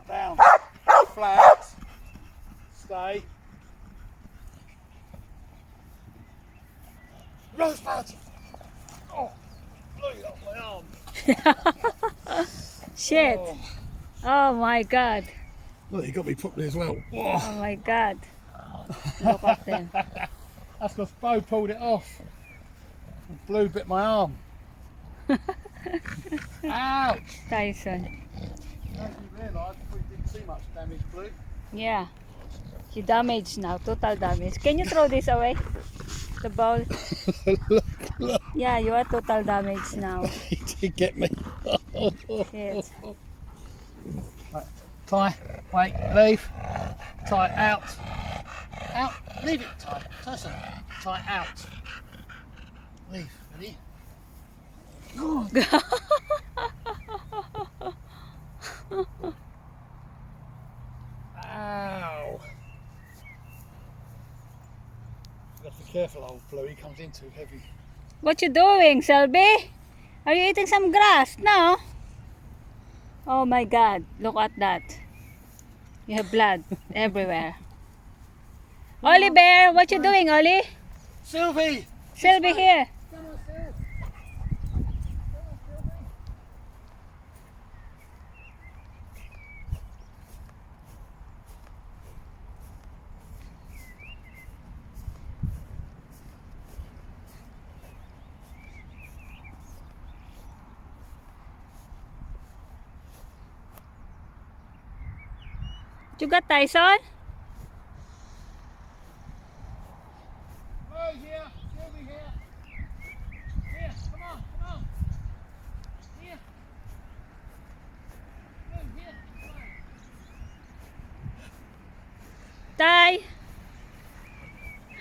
Down. Flat. Stay. Rosebud! Oh, blew off my arm. Shit. Oh. Oh my god. Look, he got me properly as well. Oh my god. Look at them. That's because Bo pulled it off. Blue bit my arm. Ouch! Tyson. I didn't realise we didn't see much damage, Blue. Yeah. You damaged now. Total damage. Can you throw this away? The ball. Yeah, you are total damage now. He did get me. Shit. Right. Tie, wait, leave. Tie out. Out. Leave it, tie. Tyson. Tie out. Leave. Ready? Ow. You got to be careful, old Blue. He comes in too heavy. What you doing, Selby? Are you eating some grass? No? Oh my god. Look at that. You have blood everywhere. Ollie Bear, what you doing, Ollie? Sylvie! Selby here. Come on, Sylvie. You got Tyson? Oh, here. Sylvie here. Here, come on, come on. Here. Go, here. Come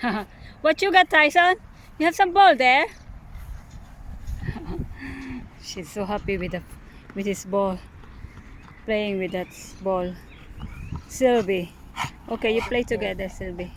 on. Ty. What you got, Tyson? You have some ball there? She's so happy with his ball. Playing with that ball. Sylvie. Okay, you play together, Sylvie.